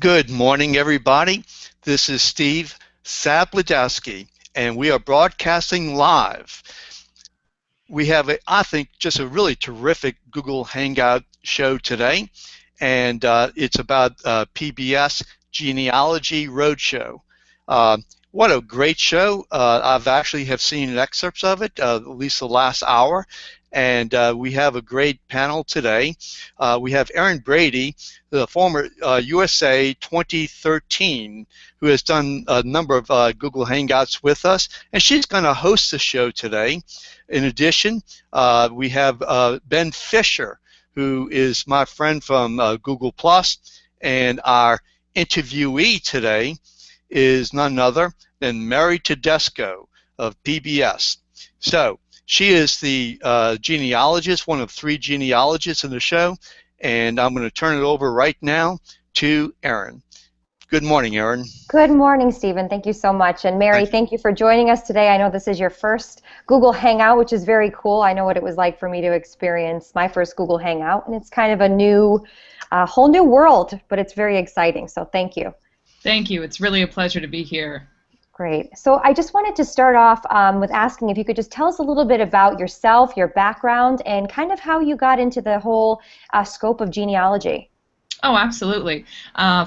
Good morning, everybody. This is Steve Sabludowsky, and we are broadcasting live. We have, I think, just a really terrific Google Hangout show today, and it's about PBS Genealogy Roadshow. What a great show. I've actually have seen excerpts of it, at least the last hour, and we have a great panel today. We have Erin Brady, the former USA 2013, who has done a number of Google Hangouts with us, and she's going to host the show today. In addition, we have Ben Fisher, who is my friend from Google+, and our interviewee today is none other than Mary Tedesco of PBS. So she is the genealogist, one of 3 genealogists in the show, and I'm going to turn it over right now to Erin. Good morning, Erin. Good morning, Stephen. Thank you so much. And Mary, thank you for joining us today. I know this is your first Google Hangout, which is very cool. I know what it was like for me to experience my first Google Hangout, and it's kind of a new, whole new world, but it's very exciting. So thank you. Thank you. It's really a pleasure to be here. Great. So I just wanted to start off with asking if you could just tell us a little bit about yourself, your background, and kind of how you got into the whole scope of genealogy. Oh, absolutely.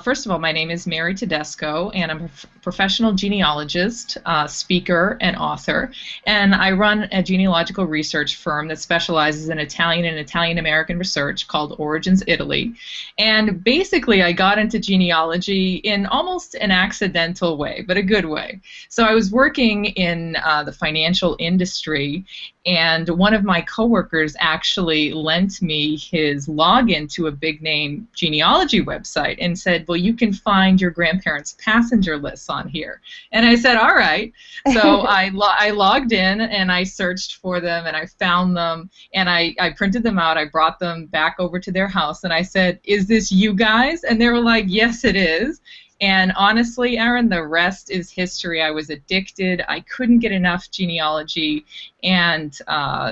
First of all, my name is Mary Tedesco, and I'm a professional genealogist, speaker, and author. And I run a genealogical research firm that specializes in Italian and Italian-American research called Origins Italy. And basically, I got into genealogy in almost an accidental way, but a good way. So I was working in the financial industry, and one of my coworkers actually lent me his login to a big-name genealogy website and said, well, you can find your grandparents' passenger lists on here. And I said, all right. So I logged in and I searched for them and I found them and I printed them out. I brought them back over to their house and I said, is this you guys? And they were like, yes, it is. And honestly, Erin, the rest is history. I was addicted. I couldn't get enough genealogy. And,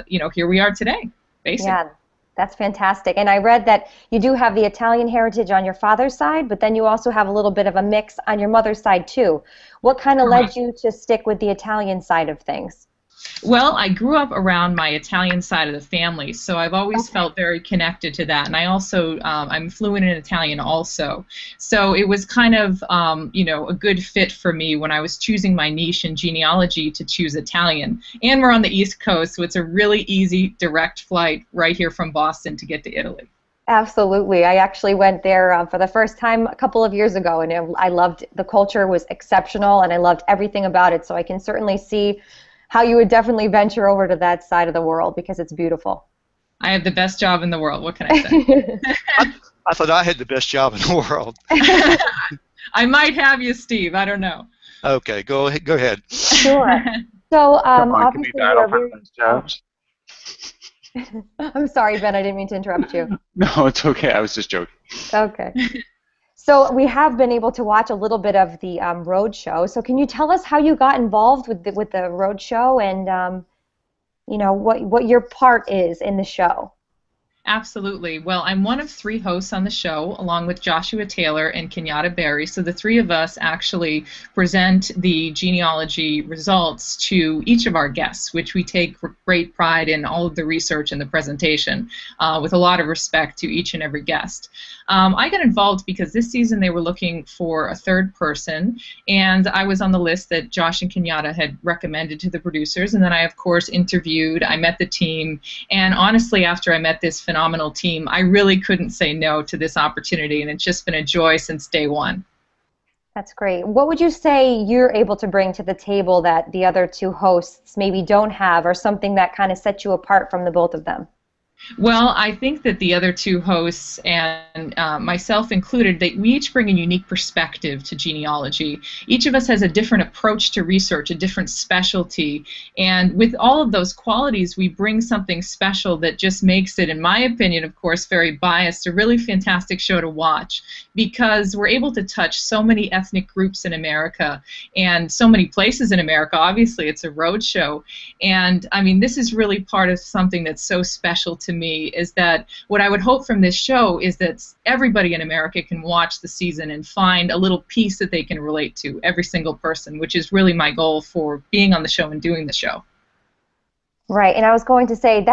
you know, here we are today, basically. Yeah, that's fantastic. And I read that you do have the Italian heritage on your father's side, but then you also have a little bit of a mix on your mother's side, too. What kind of led you to stick with the Italian side of things? Well, I grew up around my Italian side of the family, so I've always felt very connected to that. And I also, I'm fluent in Italian also. So it was kind of, you know, a good fit for me when I was choosing my niche in genealogy to choose Italian. And we're on the East Coast, so it's a really easy direct flight right here from Boston to get to Italy. Absolutely. I actually went there for the first time a couple of years ago, and I loved the culture was exceptional, and I loved everything about it. So I can certainly see how you would definitely venture over to that side of the world because it's beautiful. I have the best job in the world. What can I say? I thought I had the best job in the world. I might have you, Steve. I don't know. Okay, go ahead. Sure. So obviously you're very... jobs. I'm sorry, Ben. I didn't mean to interrupt you. No, it's okay. I was just joking. Okay. So we have been able to watch a little bit of the Roadshow. So can you tell us how you got involved with the Roadshow and you know what your part is in the show? Absolutely. Well, I'm one of 3 hosts on the show, along with Joshua Taylor and Kenyatta Berry. So the 3 of us actually present the genealogy results to each of our guests, which we take great pride in all of the research and the presentation, with a lot of respect to each and every guest. I got involved because this season they were looking for a 3rd person, and I was on the list that Josh and Kenyatta had recommended to the producers, and then I, of course, interviewed. I met the team, and honestly, after I met this phenomenal team, I really couldn't say no to this opportunity, and it's just been a joy since day one. That's great. What would you say you're able to bring to the table that the other 2 hosts maybe don't have, or something that kind of sets you apart from the both of them? Well, I think that the other 2 hosts, and myself included, that we each bring a unique perspective to genealogy. Each of us has a different approach to research, a different specialty, and with all of those qualities, we bring something special that just makes it, in my opinion, of course, very biased, a really fantastic show to watch, because we're able to touch so many ethnic groups in America and so many places in America. Obviously, it's a road show, and I mean, this is really part of something that's so special to to me is that what I would hope from this show is that everybody in America can watch the season and find a little piece that they can relate to, every single person, which is really my goal for being on the show and doing the show. Right, and I was going to say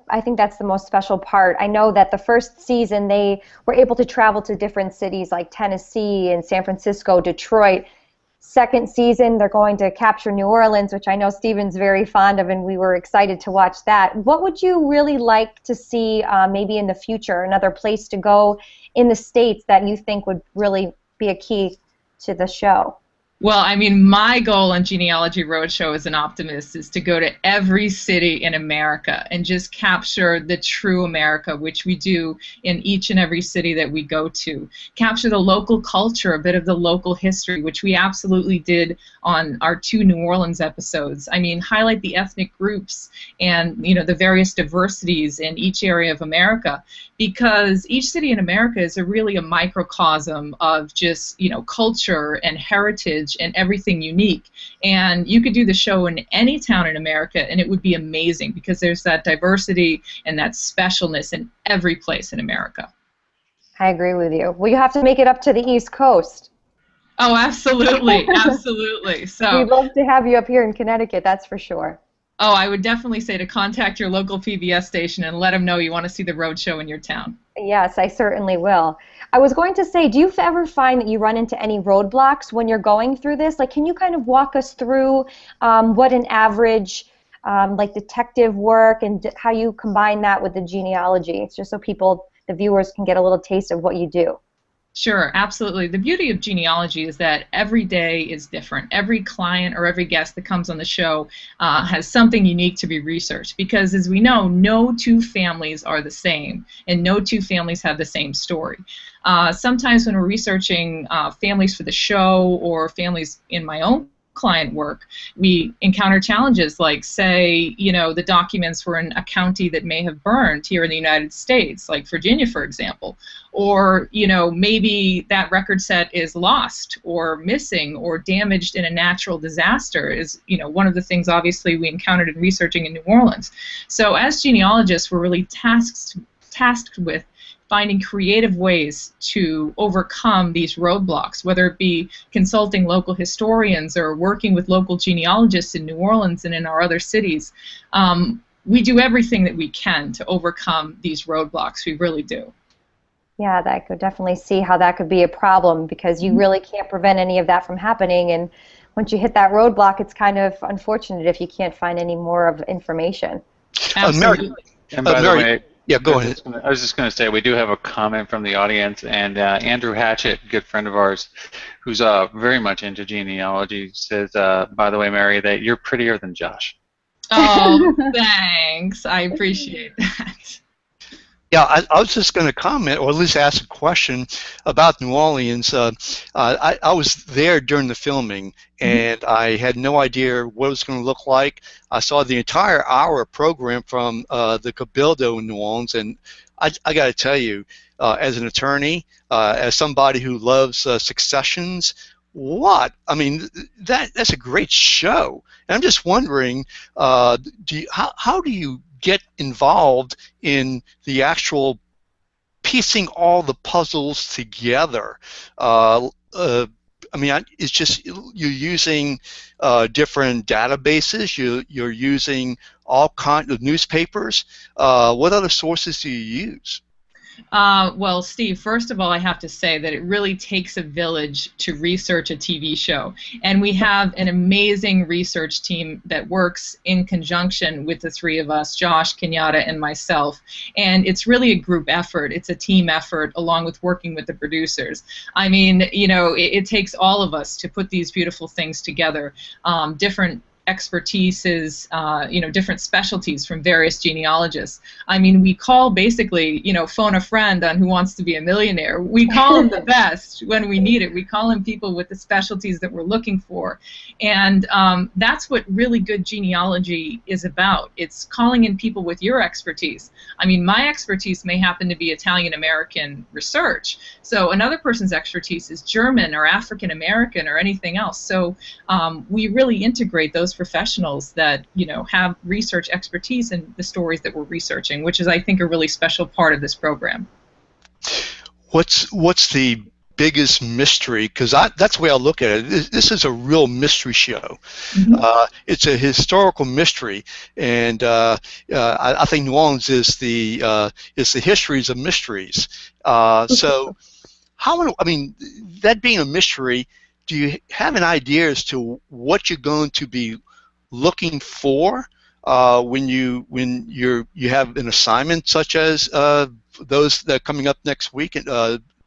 I think that's the most special part. I know that the first season they were able to travel to different cities like Tennessee and San Francisco, Detroit. Second season, they're going to capture New Orleans, which I know Steven's very fond of, and we were excited to watch that. What would you really like to see maybe in the future, another place to go in the States that you think would really be a key to the show? Well, I mean, my goal on Genealogy Roadshow as an optimist is to go to every city in America and just capture the true America, which we do in each and every city that we go to. Capture the local culture, a bit of the local history, which we absolutely did on our 2 New Orleans episodes. I mean, highlight the ethnic groups and, you know, the various diversities in each area of America, because each city in America is really a microcosm of just, you know, culture and heritage and everything unique. And you could do the show in any town in America and it would be amazing, because there's that diversity and that specialness in every place in America. I agree with you. Well, you have to make it up to the East Coast. Oh, absolutely, absolutely. So we'd love to have you up here in Connecticut, that's for sure. Oh, I would definitely say to contact your local PBS station and let them know you want to see the roadshow in your town. Yes, I certainly will. I was going to say, do you ever find that you run into any roadblocks when you're going through this? Like, can you kind of walk us through what an average like detective work and how you combine that with the genealogy? It's just so people, the viewers, can get a little taste of what you do. Sure, absolutely. The beauty of genealogy is that every day is different. Every client or every guest that comes on the show has something unique to be researched, because as we know, no 2 families are the same and no 2 families have the same story. Sometimes when we're researching families for the show or families in my own client work, we encounter challenges like, say, you know, the documents were in a county that may have burned here in the United States, like Virginia, for example, or, you know, maybe that record set is lost or missing or damaged in a natural disaster is, you know, one of the things obviously we encountered in researching in New Orleans. So as genealogists, we're really tasked with finding creative ways to overcome these roadblocks, whether it be consulting local historians or working with local genealogists in New Orleans and in our other cities. We do everything that we can to overcome these roadblocks. We really do. Yeah, I could definitely see how that could be a problem, because you really can't prevent any of that from happening. And once you hit that roadblock, it's kind of unfortunate if you can't find any more of information. Absolutely. And by the way, yeah, go ahead. I was just going to say, we do have a comment from the audience, and Andrew Hatchett, a good friend of ours, who's very much into genealogy, says, by the way, Mary, that you're prettier than Josh. Oh, thanks. I appreciate that. Yeah, I was just going to comment, or at least ask a question about New Orleans. I was there during the filming, and I had no idea what it was going to look like. I saw the entire hour program from the Cabildo in New Orleans, and I got to tell you, as an attorney, as somebody who loves successions, I mean, that's a great show. And I'm just wondering, how do you get involved in the actual piecing all the puzzles together? I mean, it's just you're using different databases. You're using all kinds of newspapers. What other sources do you use? Well, Steve, first of all, I have to say that it really takes a village to research a TV show. And we have an amazing research team that works in conjunction with the 3 of us, Josh, Kenyatta, and myself. And it's really a group effort. It's a team effort, along with working with the producers. I mean, you know, it takes all of us to put these beautiful things together. Different expertises, you know, different specialties from various genealogists. I mean, we call basically, you know, phone a friend on Who Wants to Be a Millionaire. We call them the best when we need it. We call them people with the specialties that we're looking for. And that's what really good genealogy is about. It's calling in people with your expertise. I mean, my expertise may happen to be Italian-American research. So another person's expertise is German or African-American or anything else. So we really integrate those those professionals that, you know, have research expertise in the stories that we're researching, which is, I think, a really special part of this program. What's the biggest mystery? Because that's the way I look at it. This is a real mystery show. It's a historical mystery, and I think New Orleans is the histories of mysteries. So, I mean, that being a mystery, do you have an idea as to what you're going to be looking for when you have an assignment such as those that are coming up next week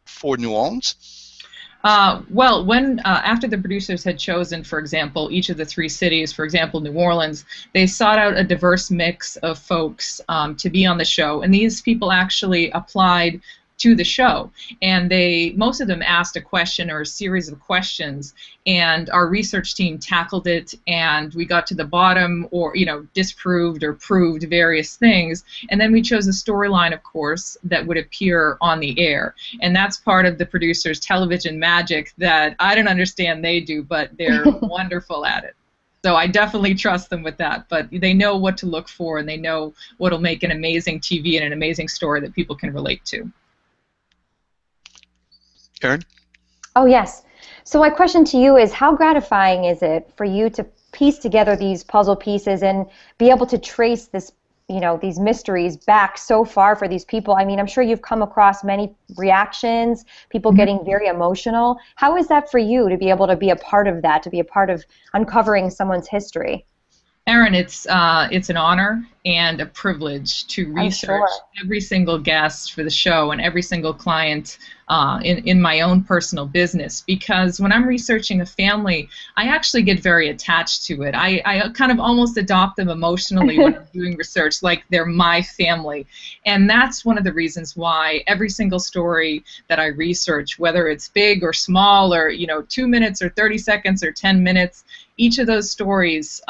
for New Orleans? Well, when after the producers had chosen, for example, each of the 3 cities, for example, New Orleans, they sought out a diverse mix of folks to be on the show, and these people actually applied to the show, and most of them asked a question or a series of questions, and our research team tackled it, and we got to the bottom, or, you know, disproved or proved various things, and then we chose a storyline, of course, that would appear on the air, and that's part of the producers' television magic that I don't understand they do, but they're wonderful at it. So I definitely trust them with that, but they know what to look for, and they know what'll make an amazing TV and an amazing story that people can relate to. Erin? Oh, yes. So my question to you is, how gratifying is it for you to piece together these puzzle pieces and be able to trace this, you know, these mysteries back so far for these people? I mean, I'm sure you've come across many reactions, people getting very emotional. How is that for you to be able to be a part of that, to be a part of uncovering someone's history? Erin, it's an honor and a privilege to research every single guest for the show and every single client in my own personal business, because when I'm researching a family, I actually get very attached to it. I kind of almost adopt them emotionally when I'm doing research, like they're my family. And that's one of the reasons why every single story that I research, whether it's big or small or, you know, 2 minutes or 30 seconds or 10 minutes, each of those stories,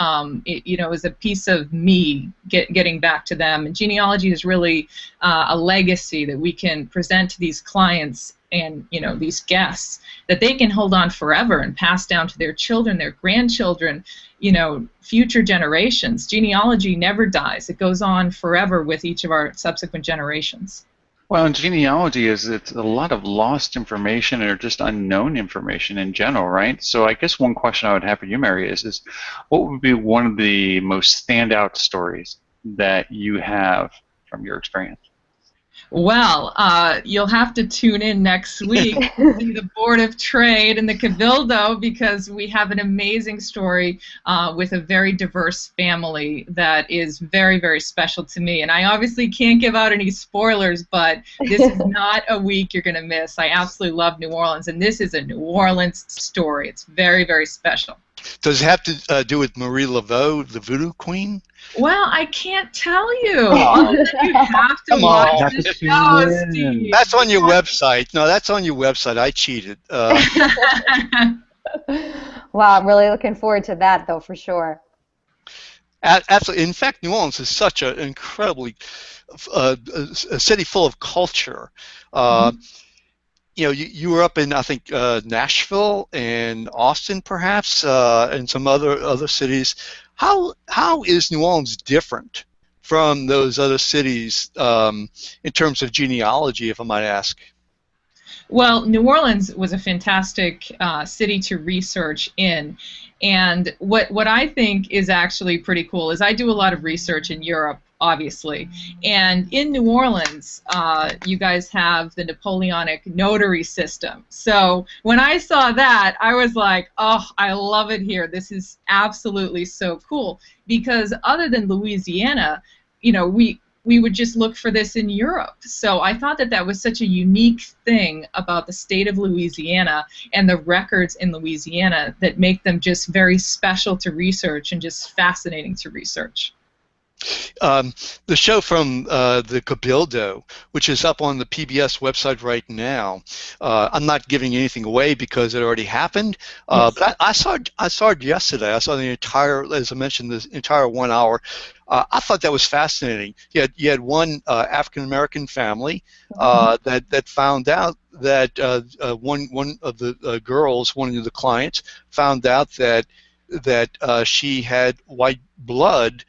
you know, is a piece of me getting back to them. And genealogy is really a legacy that we can present to these clients and, you know, these guests that they can hold on forever and pass down to their children, their grandchildren, you know, future generations. Genealogy never dies. It goes on forever with each of our subsequent generations. Well, and genealogy it's a lot of lost information or just unknown information in general, right? So I guess one question I would have for you, Mary, is what would be one of the most standout stories that you have from your experience? Well, you'll have to tune in next week to see the Board of Trade and the Cabildo, because we have an amazing story with a very diverse family that is very, very special to me. And I obviously can't give out any spoilers, but this is not a week you're going to miss. I absolutely love New Orleans, and this is a New Orleans story. It's very, very special. Does it have to do with Marie Laveau, the Voodoo Queen? Well, I can't tell you. You have to watch the show, Steve. That's on your website. No, that's on your website. I cheated. Wow, I'm really looking forward to that, though, for sure. Absolutely. In fact, New Orleans is such an incredibly a city full of culture. You know, you were up in, I think, Nashville and Austin, perhaps, and some other cities. How is New Orleans different from those other cities in terms of genealogy, if I might ask? Well, New Orleans was a fantastic city to research in, and what I think is actually pretty cool is I do a lot of research in Europe, obviously, and in New Orleans, you guys have the Napoleonic notary system. So when I saw that, I was like, oh, I love it here. This is absolutely so cool, because other than Louisiana, you know, we would just look for this in Europe. So I thought that that was such a unique thing about the state of Louisiana and the records in Louisiana that make them just very special to research and just fascinating to research. The show from the Cabildo, which is up on the PBS website right now. I'm not giving anything away because it already happened. Yes. But I saw it yesterday. I saw the entire, as I mentioned, this entire 1 hour. I thought that was fascinating. You had one African American family that found out that one of the girls, one of the clients, found out that that she had white blood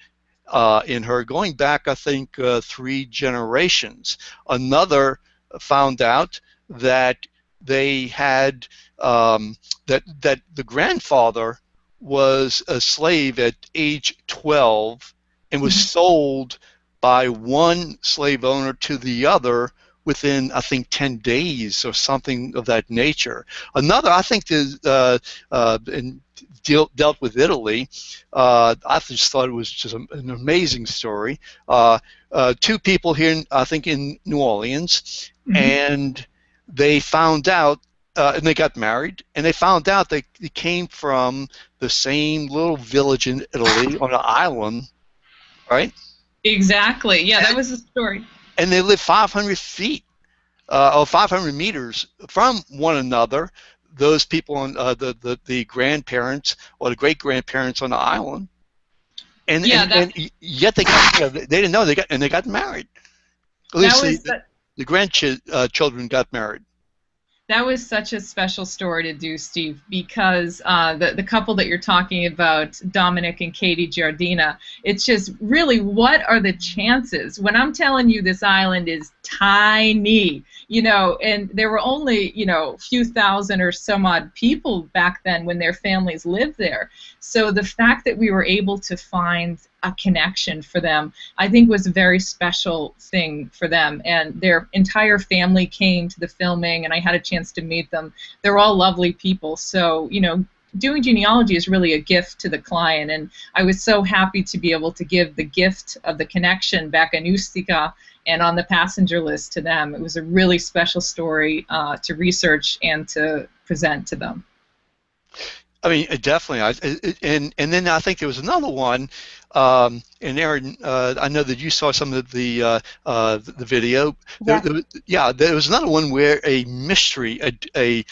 in her, going back, I think, 3 generations. Another found out that they had that the grandfather was a slave at age 12 and was sold by one slave owner to the other within, I think, 10 days or something of that nature. Another, I think, dealt with Italy. I just thought it was just an amazing story. 2 people here, I think, in New Orleans, and they found out, and they got married, and they found out they came from the same little village in Italy on an island, right? Exactly. Yeah, that was the story. And they lived 500 feet or 500 meters from one another. Those people on the grandparents or the great grandparents on the island, and yet they got, they didn't know they got married. At least the grandchildren got married. That was such a special story to do, Steve, because the couple that you're talking about, Dominic and Katie Giardina, it's just really, what are the chances? When I'm telling you this island is tiny, you know, and there were only, you know, a few thousand or some odd people back then when their families lived there. So the fact that we were able to find a connection for them, I think, was a very special thing for them. And their entire family came to the filming, and I had a chance to meet them. They're all lovely people. So, you know, doing genealogy is really a gift to the client, and I was so happy to be able to give the gift of the connection back in Ustica and on the passenger list to them. It was a really special story to research and to present to them. I mean, definitely. And then I think there was another one, and Erin, I know that you saw some of the video. Yeah. There was another one where a mystery, a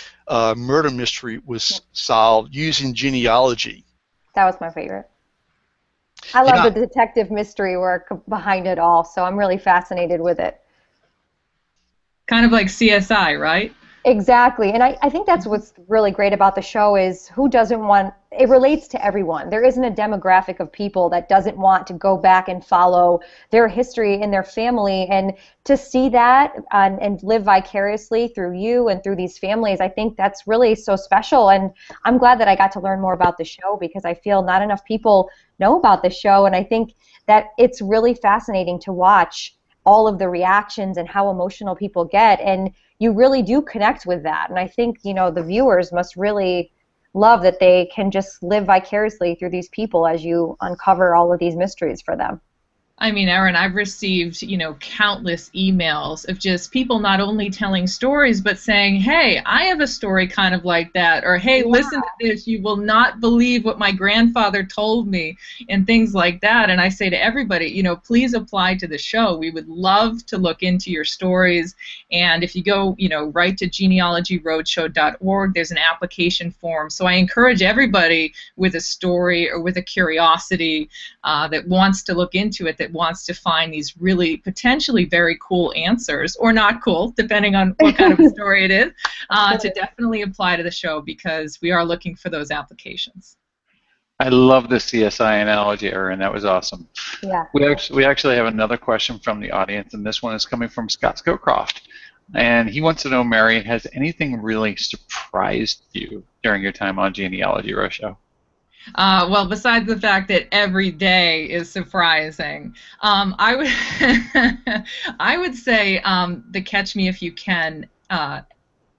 murder mystery, was solved using genealogy. That was my favorite. I love the detective mystery work behind it all, so I'm really fascinated with it. Kind of like CSI, right? Exactly, and I think that's what's really great about the show is who doesn't want, it relates to everyone. There isn't a demographic of people that doesn't want to go back and follow their history and their family, and to see that and live vicariously through you and through these families, I think that's really so special, and I'm glad that I got to learn more about the show because I feel not enough people know about the show, and I think that it's really fascinating to watch all of the reactions and how emotional people get, and you really do connect with that. And I think, you know, the viewers must really love that they can just live vicariously through these people as you uncover all of these mysteries for them. I mean, Erin, I've received, you know, countless emails of just people not only telling stories, but saying, hey, I have a story kind of like that, or hey, listen to this, you will not believe what my grandfather told me, and things like that. And I say to everybody, you know, please apply to the show. We would love to look into your stories. And if you go, you know, right to genealogyroadshow.org, there's an application form. So I encourage everybody with a story or with a curiosity that wants to look into it, that wants to find these really potentially very cool answers, or not cool, depending on what kind of a story it is, to definitely apply to the show because we are looking for those applications. I love the CSI analogy, Erin. That was awesome. Yeah. We actually have another question from the audience, and this one is coming from Scott Scowcroft. And he wants to know, Mary, has anything really surprised you during your time on Genealogy Roadshow? Well, besides the fact that every day is surprising, I would say the Catch Me If You Can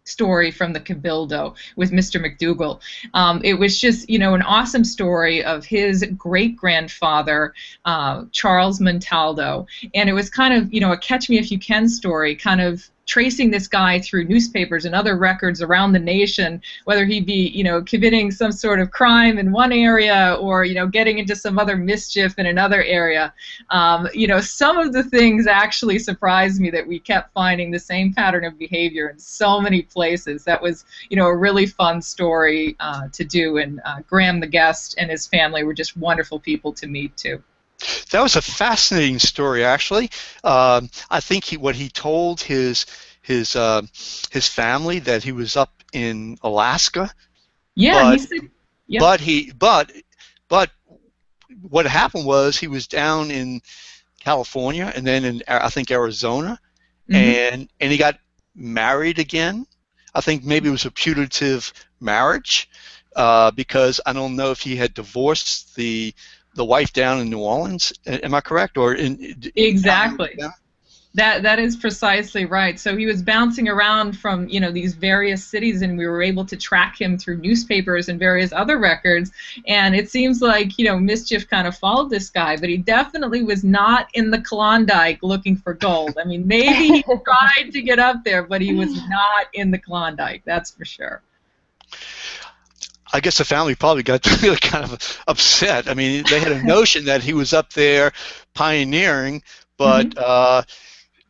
story from the Cabildo with Mr. McDougal. It was just, you know, an awesome story of his great-grandfather, Charles Montaldo, and it was kind of, you know, a Catch Me If You Can story, kind of tracing this guy through newspapers and other records around the nation, whether he be, you know, committing some sort of crime in one area or, you know, getting into some other mischief in another area. You know, some of the things actually surprised me that we kept finding the same pattern of behavior in so many places. That was, you know, a really fun story to do, and Graham the guest and his family were just wonderful people to meet too. That was a fascinating story, actually. I think what he told his family that he was up in Alaska. Yeah, he said Yep. But what happened was he was down in California and then in I think Arizona, and he got married again. I think maybe it was a putative marriage, because I don't know if he had divorced the wife down in New Orleans. Am I correct? Or Exactly. That is precisely right. So he was bouncing around from, these various cities, and we were able to track him through newspapers and various other records. And it seems like, mischief kind of followed this guy, but he definitely was not in the Klondike looking for gold. I mean, maybe he tried to get up there, but he was not in the Klondike, that's for sure. I guess the family probably got really kind of upset. I mean, they had a notion that he was up there pioneering, but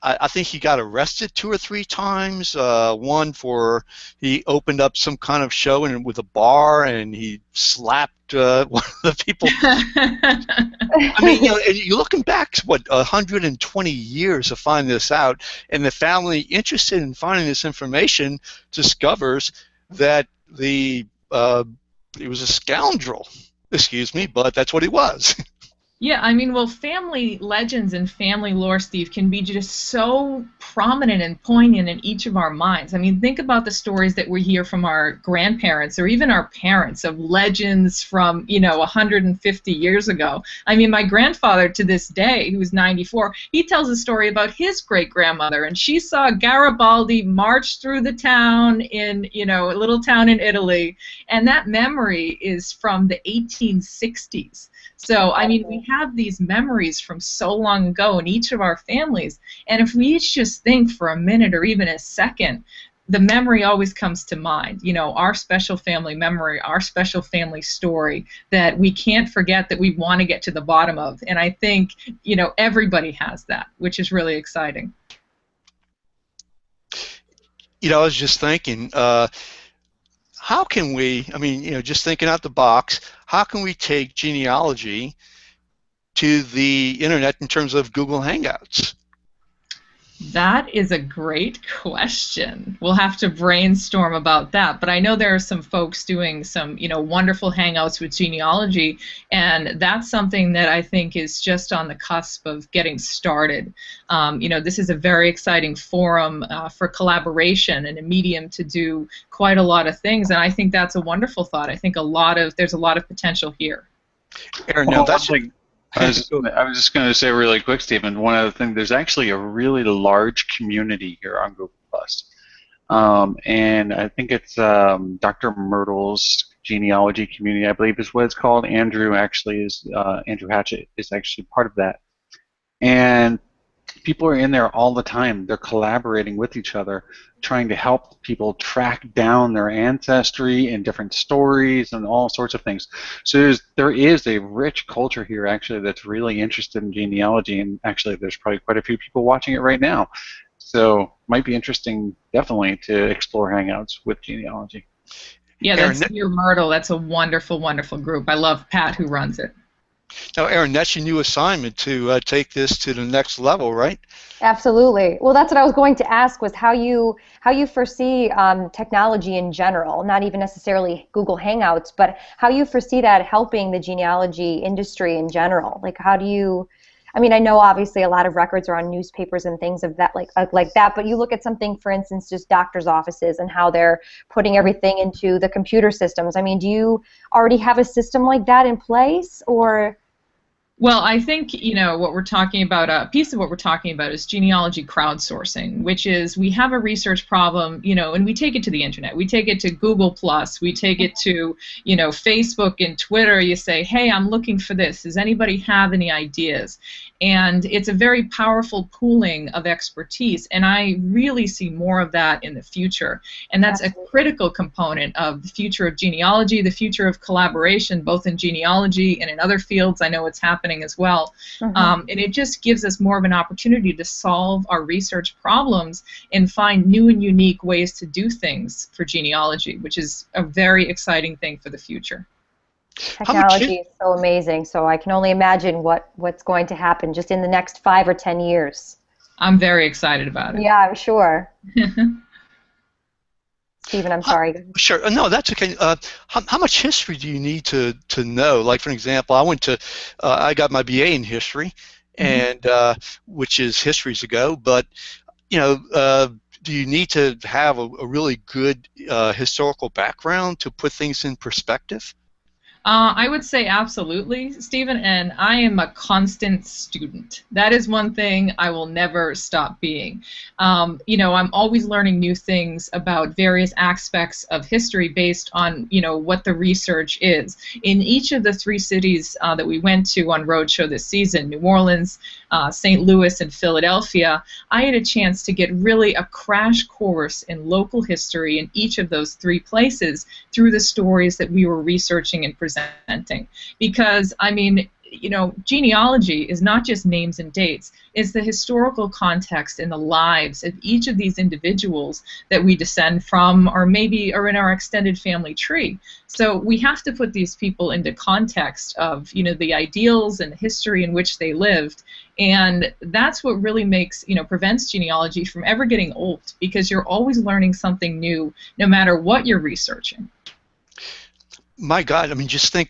I think he got arrested 2 or 3 times. One for he opened up some kind of show with a bar, and he slapped one of the people. I mean, you're looking back, what, 120 years to find this out, and the family interested in finding this information discovers that he was a scoundrel. Excuse me, but that's what he was. Yeah, I mean, well, family legends and family lore, Steve, can be just so prominent and poignant in each of our minds. I mean, think about the stories that we hear from our grandparents or even our parents of legends from, 150 years ago. I mean, my grandfather to this day, who's 94, he tells a story about his great-grandmother, and she saw Garibaldi march through the town in, a little town in Italy, and that memory is from the 1860s. So, I mean, we have these memories from so long ago in each of our families, and if we each just think for a minute or even a second, the memory always comes to mind, our special family memory, our special family story that we can't forget, that we want to get to the bottom of. And I think, everybody has that, which is really exciting. I was just thinking, how can we, I mean, just thinking out the box, how can we take genealogy to the internet in terms of Google Hangouts? That is a great question. We'll have to brainstorm about that. But I know there are some folks doing some, wonderful Hangouts with genealogy, and that's something that I think is just on the cusp of getting started. This is a very exciting forum for collaboration and a medium to do quite a lot of things, and I think that's a wonderful thought. I think there's a lot of potential here. Erin, now that's like. I was just going to say really quick, Stephen, one other thing, there's actually a really large community here on Google+. And I think it's Dr. Myrtle's genealogy community, I believe is what it's called. Andrew Hatchett is actually part of that. And people are in there all the time. They're collaborating with each other, trying to help people track down their ancestry and different stories and all sorts of things. So there is a rich culture here, actually, that's really interested in genealogy, and actually there's probably quite a few people watching it right now. So might be interesting, definitely, to explore Hangouts with genealogy. Yeah, that's your Myrtle. That's a wonderful, wonderful group. I love Pat, who runs it. Now, Erin, that's your new assignment to take this to the next level, right? Absolutely. Well, that's what I was going to ask, was how you foresee technology in general, not even necessarily Google Hangouts, but how you foresee that helping the genealogy industry in general. Like, how do you? I mean, I know obviously a lot of records are on newspapers and things of that like that, but you look at something, for instance, just doctors' offices and how they're putting everything into the computer systems. I mean, do you already have a system like that in place, or? Well, I think, what we're talking about, a piece of what we're talking about is genealogy crowdsourcing, which is we have a research problem, and we take it to the internet. We take it to Google+, we take it to, Facebook and Twitter. You say, hey, I'm looking for this. Does anybody have any ideas? And it's a very powerful pooling of expertise, and I really see more of that in the future. And that's a critical component of the future of genealogy, the future of collaboration, both in genealogy and in other fields. I know it's happening as well. And it just gives us more of an opportunity to solve our research problems and find new and unique ways to do things for genealogy, which is a very exciting thing for the future. Technology is so amazing, so I can only imagine what's going to happen just in the next 5 or 10 years. I'm very excited about it. Yeah, I'm sure. Stephen, I'm sorry. Sure. No, that's okay. How much history do you need to know? Like, for example, I got my BA in history, and which is histories ago. But do you need to have a really good historical background to put things in perspective? I would say absolutely, Stephen, and I am a constant student. That is one thing I will never stop being. I'm always learning new things about various aspects of history based on, what the research is. In each of the 3 cities that we went to on Roadshow this season, New Orleans, St. Louis, and Philadelphia, I had a chance to get really a crash course in local history in each of those 3 places through the stories that we were researching and presenting. Because, genealogy is not just names and dates. It's the historical context and the lives of each of these individuals that we descend from, or maybe are in our extended family tree. So we have to put these people into context of, the ideals and the history in which they lived. And that's what really prevents genealogy from ever getting old, because you're always learning something new, no matter what you're researching. My God, just think,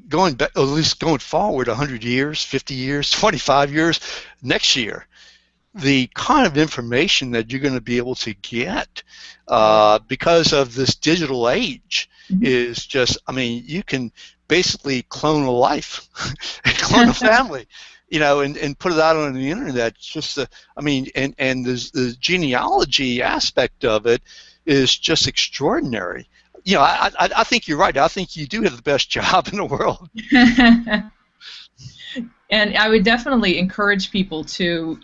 going back, at least going forward 100 years, 50 years, 25 years, next year, the kind of information that you're going to be able to get because of this digital age is just, you can basically clone a life, clone a family, and put it out on the internet. It's just, and the genealogy aspect of it is just extraordinary. I think you're right. I think you do have the best job in the world. And I would definitely encourage people to,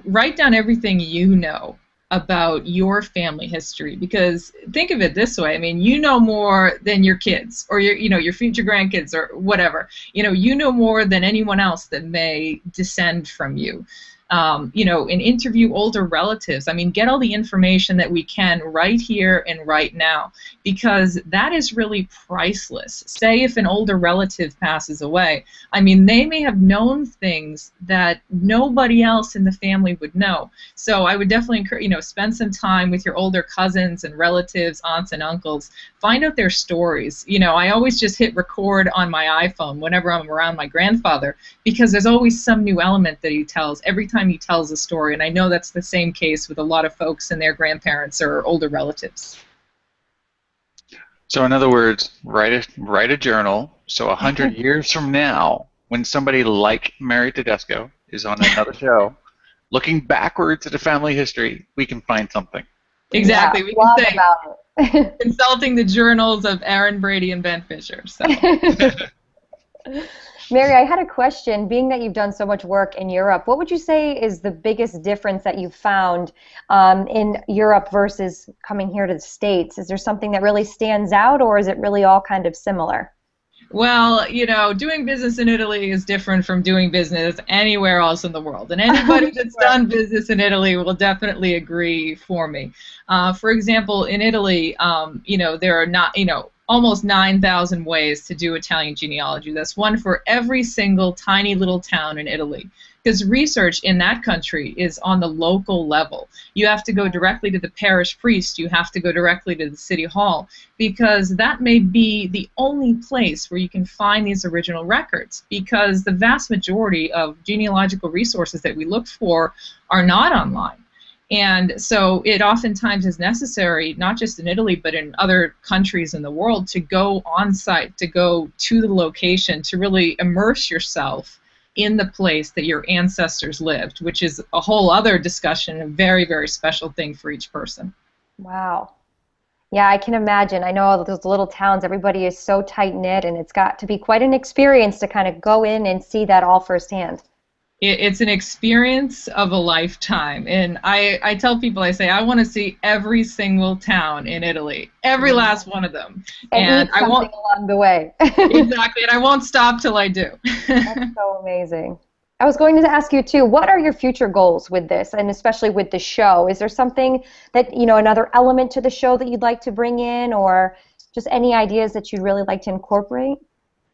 write down everything you know about your family history, because think of it this way. You know more than your kids or your future grandkids or whatever. You know more than anyone else that may descend from you. And interview older relatives. Get all the information that we can right here and right now, because that is really priceless. Say if an older relative passes away, they may have known things that nobody else in the family would know. So I would definitely encourage, spend some time with your older cousins and relatives, aunts and uncles. Find out their stories. I always just hit record on my iPhone whenever I'm around my grandfather, because there's always some new element that he tells every time he tells a story, and I know that's the same case with a lot of folks and their grandparents or older relatives. So in other words, write a journal, so 100 years from now, when somebody like Mary Tedesco is on another show, looking backwards at a family history, we can find something. Exactly. Yeah, we can say about it. Consulting the journals of Erin Brady and Ben Fisher. So. Mary, I had a question. Being that you've done so much work in Europe, what would you say is the biggest difference that you've found in Europe versus coming here to the States? Is there something that really stands out, or is it really all kind of similar? Well, doing business in Italy is different from doing business anywhere else in the world. And anybody that's done business in Italy will definitely agree for me. For example, in Italy, there are not, almost 9,000 ways to do Italian genealogy. That's one for every single tiny little town in Italy. Because research in that country is on the local level. You have to go directly to the parish priest. You have to go directly to the city hall, because that may be the only place where you can find these original records, because the vast majority of genealogical resources that we look for are not online. And so it oftentimes is necessary, not just in Italy, but in other countries in the world, to go on site, to go to the location, to really immerse yourself in the place that your ancestors lived, which is a whole other discussion, a very, very special thing for each person. Wow. Yeah, I can imagine. I know all those little towns, everybody is so tight-knit, and it's got to be quite an experience to kind of go in and see that all firsthand. It's an experience of a lifetime. And I tell people, I say, I want to see every single town in Italy, every last one of them. And eat something along the way. Exactly, and I won't stop till I do. That's so amazing. I was going to ask you, too, what are your future goals with this, and especially with the show? Is there something that, another element to the show that you'd like to bring in, or just any ideas that you'd really like to incorporate?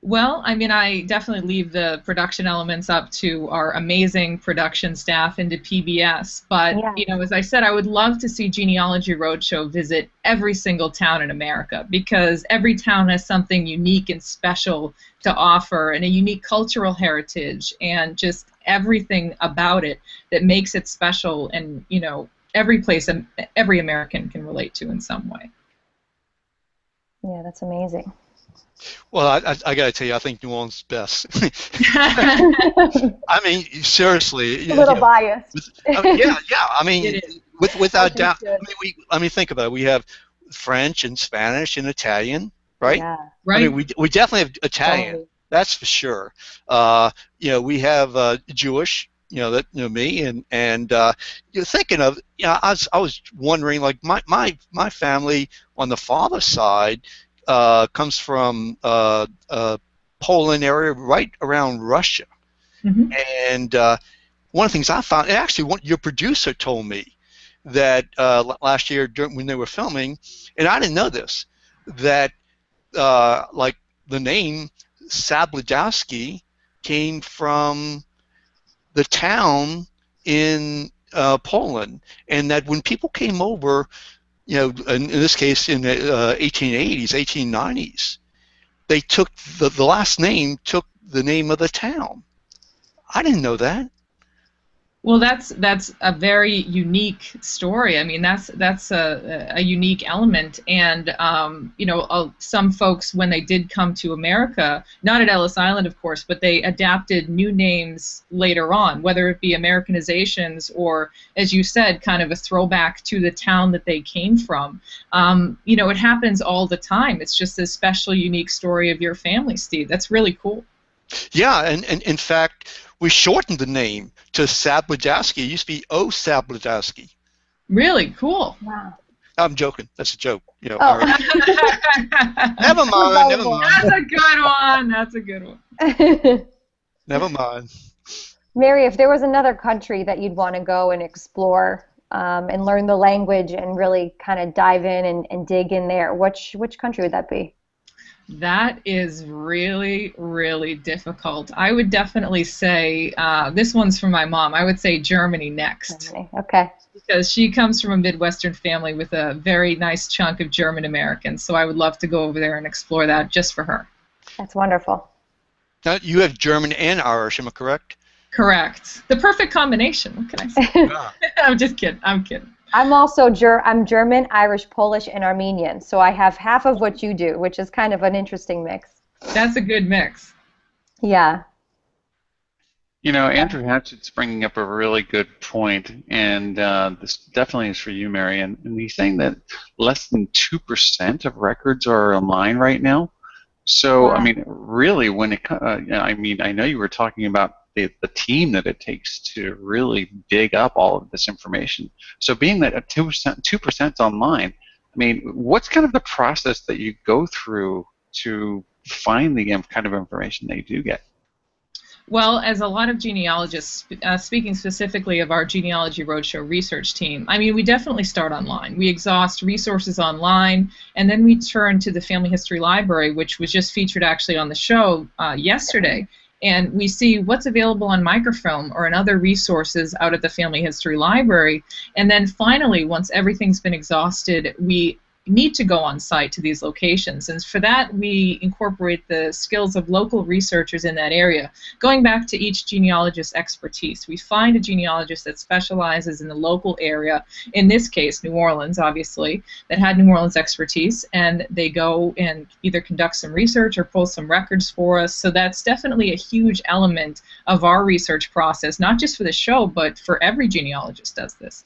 Well, I mean, I definitely leave the production elements up to our amazing production staff into PBS. But, Yeah. you know, as I said, I would love to see Genealogy Roadshow visit every single town in America, because every town has something unique and special to offer, and a unique cultural heritage, and just everything about it that makes it special, and, you know, every place every American can relate to in some way. Yeah, that's amazing. Well, I got to tell you, I think New Orleans is best. I mean, seriously. A little biased. Yeah. I mean, without doubt. I mean, think about it. We have French and Spanish and Italian, right? Yeah. Right. I mean, we definitely have Italian. Totally. That's for sure. You know, we have Jewish. You know, that, you know, me and you're thinking of. You know, I was wondering, like, my family on the father's side comes from Poland area, right around Russia. Mm-hmm. And one of the things I found, and actually, your producer told me that last year when they were filming, and I didn't know this, that like the name Sabludowsky came from the town in Poland, and that when people came over, you know, in this case in the 1880s, 1890s, they took the last name, took the name of the town. I didn't know that. Well, that's a very unique story. I mean, that's a unique element, and you know, some folks, when they did come to America, not at Ellis Island, of course, but they adapted new names later on, whether it be Americanizations or, as you said, kind of a throwback to the town that they came from. You know, it happens all the time. It's just a special, unique story of your family, Steve. That's really cool. Yeah, and in fact, we shortened the name to Sabludowsky. It used to be O. Sabludowsky. Really cool. Wow. I'm joking. That's a joke. You know. Oh. Never mind. Never mind. That's a good one. That's a good one. Never mind. Mary, if there was another country that you'd want to go and explore and learn the language and really kind of dive in and dig in there, which country would that be? That is really, really difficult. I would definitely say, this one's from my mom, I would say Germany next. Germany. Okay. Because she comes from a Midwestern family with a very nice chunk of German Americans, so I would love to go over there and explore that just for her. That's wonderful. Now, you have German and Irish, am I correct? Correct. The perfect combination. What can I say? Yeah. I'm just kidding. I'm kidding. I'm also I'm German, Irish, Polish, and Armenian, so I have half of what you do, which is kind of an interesting mix. That's a good mix. Yeah. You know, Andrew Hatchett's bringing up a really good point, and this definitely is for you, Mary. And he's saying that less than 2% of records are online right now. So, Wow. I mean, really, when it, I mean, I know you were talking about the team that it takes to really dig up all of this information. So, being that 2% online, I mean, what's kind of the process that you go through to find the kind of information that you do get? Well, as a lot of genealogists, speaking specifically of our Genealogy Roadshow research team, I mean, we definitely start online. We exhaust resources online, and then we turn to the Family History Library, which was just featured actually on the show yesterday, and we see what's available on microfilm or in other resources out at the Family History Library, and then finally, once everything's been exhausted, we need to go on site to these locations, and for that we incorporate the skills of local researchers in that area, going back to each genealogist's expertise. We find a genealogist that specializes in the local area, in this case New Orleans obviously, that had New Orleans expertise, and they go and either conduct some research or pull some records for us. So that's definitely a huge element of our research process, not just for the show, but for every genealogist does this.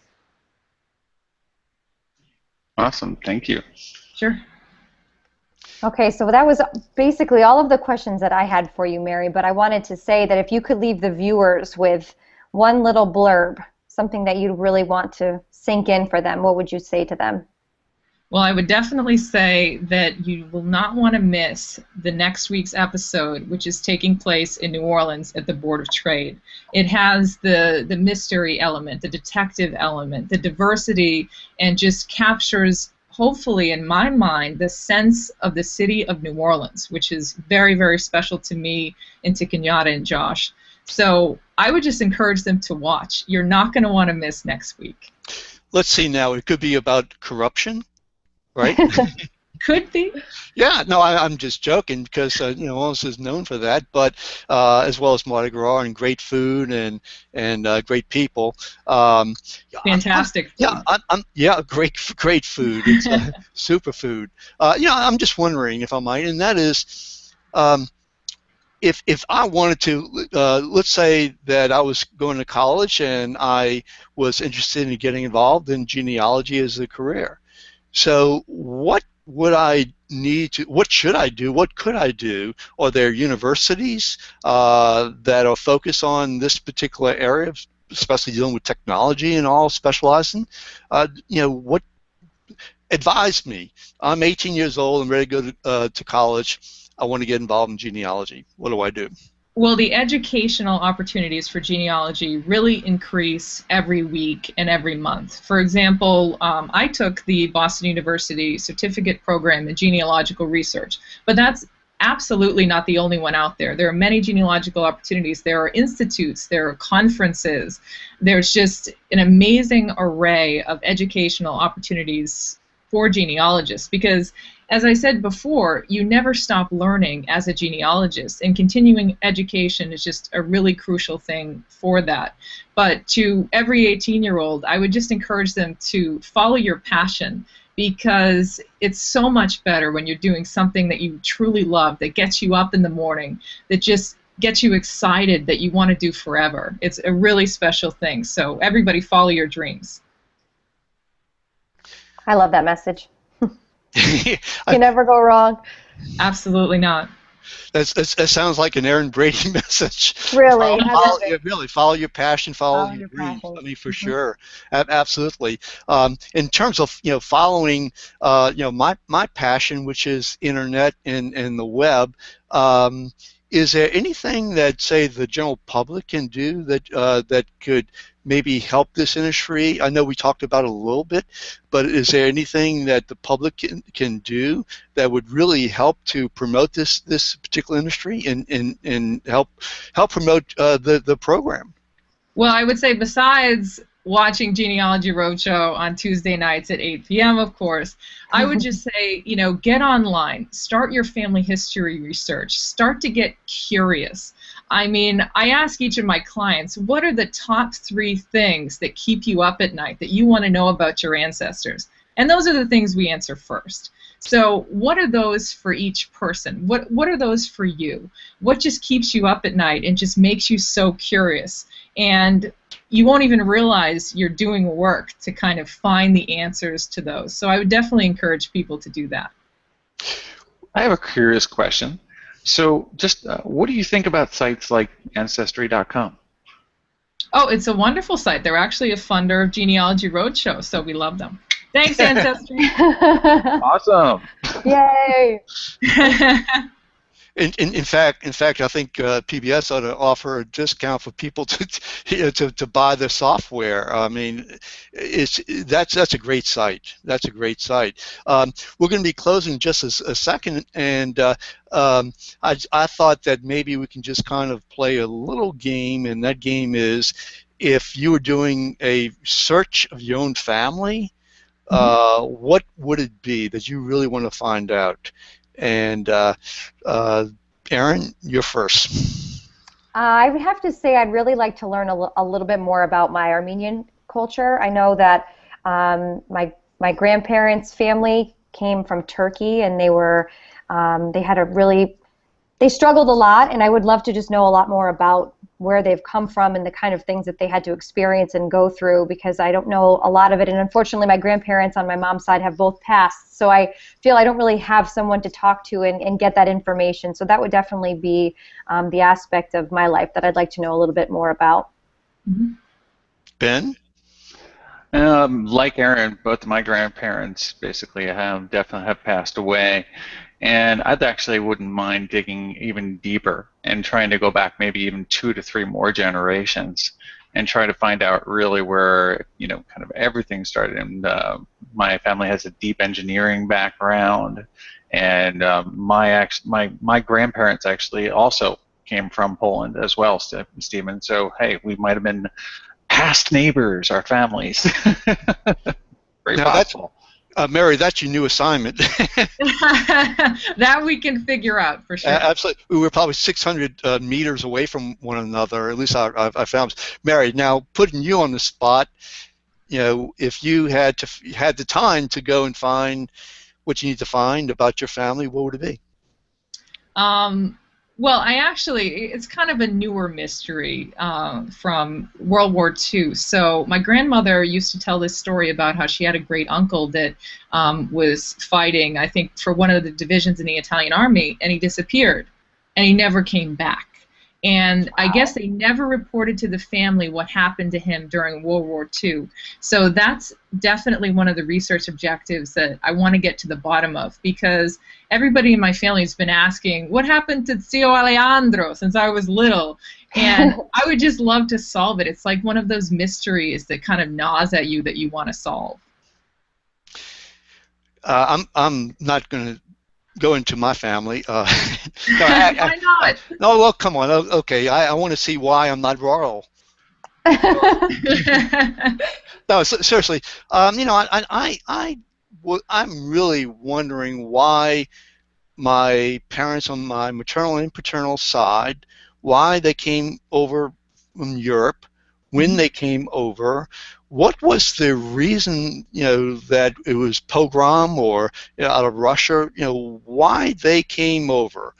Awesome, thank you. Sure. Okay, so that was basically all of the questions that I had for you, Mary, but I wanted to say that if you could leave the viewers with one little blurb, something that you really want to sink in for them, what would you say to them? Well, I would definitely say that you will not want to miss the next week's episode, which is taking place in New Orleans at the Board of Trade. It has the mystery element, the detective element, the diversity, and just captures hopefully, in my mind, the sense of the city of New Orleans, which is very, very special to me and to Kenyatta and Josh. So I would just encourage them to watch. You're not going to want to miss next week. Let's see now. It could be about corruption, right? Could be. Yeah, no, I'm just joking because you know, Orleans is known for that, but as well as Mardi Gras and great food and great people. Fantastic food. Yeah, great food. It's super food. You know, I'm just wondering if I might, and that is, if I wanted to, let's say that I was going to college and I was interested in getting involved in genealogy as a career. So what would I need to, what should I do, what could I do? Are there universities that are focused on this particular area, especially dealing with technology and all, specializing? You know, what, advise me. I'm 18 years old, I'm ready to go to college. I want to get involved in genealogy. What do I do? Well, the educational opportunities for genealogy really increase every week and every month. For example, I took the Boston University Certificate Program in Genealogical Research, but that's absolutely not the only one out there. There are many genealogical opportunities. There are institutes, there are conferences. There's just an amazing array of educational opportunities for genealogists because, as I said before, you never stop learning as a genealogist, and continuing education is just a really crucial thing for that. But to every 18-year-old, I would just encourage them to follow your passion, because it's so much better when you're doing something that you truly love, that gets you up in the morning, that just gets you excited, that you want to do forever. It's a really special thing. So everybody follow your dreams. I love that message. You never go wrong. Absolutely not. That sounds like an Erin Brady message. Really? Really, follow your passion, follow your dreams. passion. I mean, for sure, absolutely. In terms of, you know, following, you know, my passion, which is internet and the web, is there anything that, say, the general public can do that that could maybe help this industry? I know we talked about it a little bit, but is there anything that the public can do that would really help to promote this particular industry and help promote the program? Well, I would say besides watching Genealogy Roadshow on Tuesday nights at 8 p.m., of course, I would just say, you know, get online, start your family history research, start to get curious. I mean, I ask each of my clients, what are the top 3 things that keep you up at night, that you want to know about your ancestors? And those are the things we answer first. So what are those for each person? What are those for you? What just keeps you up at night and just makes you so curious? And you won't even realize you're doing work to kind of find the answers to those. So I would definitely encourage people to do that. I have a curious question. So just what do you think about sites like Ancestry.com? Oh, it's a wonderful site. They're actually a funder of Genealogy Roadshow, so we love them. Thanks, Ancestry. Awesome. Yay. In fact, I think PBS ought to offer a discount for people to buy their software. I mean, that's a great site. That's a great site. We're going to be closing just a second, and I thought that maybe we can just kind of play a little game, and that game is, if you were doing a search of your own family, what would it be that you really want to find out? And Erin, you're first. I would have to say I'd really like to learn a little bit more about my Armenian culture. I know that my grandparents' family came from Turkey, and they struggled a lot, and I would love to just know a lot more about where they've come from and the kind of things that they had to experience and go through, because I don't know a lot of it, and unfortunately my grandparents on my mom's side have both passed, so I feel I don't really have someone to talk to and get that information. So that would definitely be the aspect of my life that I'd like to know a little bit more about. Ben? Like Erin, both of my grandparents basically definitely have passed away. And I actually wouldn't mind digging even deeper and trying to go back maybe even 2 to 3 more generations. and try to find out really where, you know, kind of everything started. And my family has a deep engineering background, and my grandparents actually also came from Poland as well, Stephen. So hey, we might have been past neighbors, our families. Very Now possible. Mary, that's your new assignment. That we can figure out for sure. Absolutely. We were probably 600 meters away from one another, at least I found. Mary, now putting you on the spot, you know, if you had the time to go and find what you need to find about your family, what would it be? Well, it's kind of a newer mystery from World War II. So my grandmother used to tell this story about how she had a great uncle that was fighting, I think, for one of the divisions in the Italian army, and he disappeared, and he never came back. And I guess they never reported to the family what happened to him during World War II. So that's definitely one of the research objectives that I want to get to the bottom of, because everybody in my family has been asking, what happened to Zio Alejandro since I was little? And I would just love to solve it. It's like one of those mysteries that kind of gnaws at you that you want to solve. I'm not going to go into my family. Why not? No, well, come on. Okay, I want to see why I'm not royal. No, seriously. You know, I'm really wondering why my parents on my maternal and paternal side, why they came over from Europe, when they came over. What was the reason, you know, that it was pogrom or, you know, out of Russia? You know, why they came over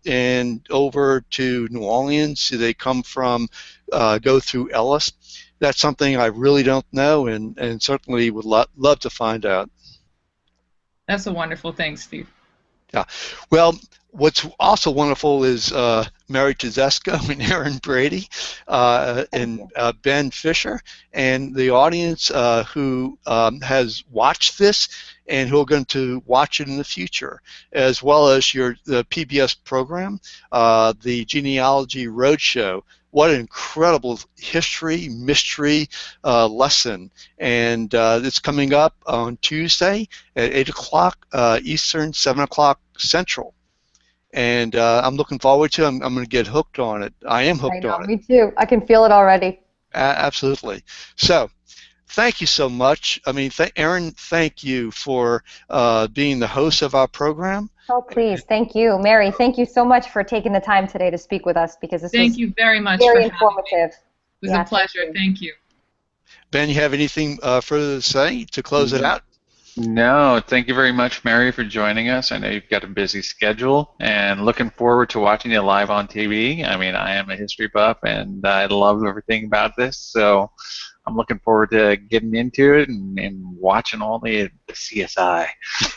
and over to New Orleans? Do they come from, go through Ellis? That's something I really don't know, and certainly would love to find out. That's a wonderful thing, Steve. Yeah. Well, what's also wonderful is Mary Tedesco and Erin Brady and Ben Fisher, and the audience who has watched this and who are going to watch it in the future, as well as the PBS program, the Genealogy Roadshow. What an incredible history, mystery lesson. And it's coming up on Tuesday at 8 o'clock Eastern, 7 o'clock Central. And I'm looking forward to it. I'm going to get hooked on it. I am hooked on it. Me too. I can feel it already. Absolutely. So thank you so much. I mean, Erin, thank you for being the host of our program. Oh, please. Thank you. Mary, thank you so much for taking the time today to speak with us, because this was you very much very for informative. Having me. It was a pleasure. Thank you. Ben, you have anything further to say to close it out? No, thank you very much, Mary, for joining us. I know you've got a busy schedule, and looking forward to watching you live on TV. I mean, I am a history buff, and I love everything about this, so I'm looking forward to getting into it and watching all the CSI.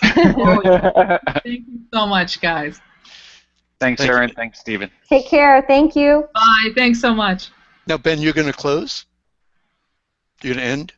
Thank you so much, guys. Thanks, Erin. Thanks, Stephen. Take care. Thank you. Bye. Thanks so much. Now, Ben, you're going to close? You're going to end?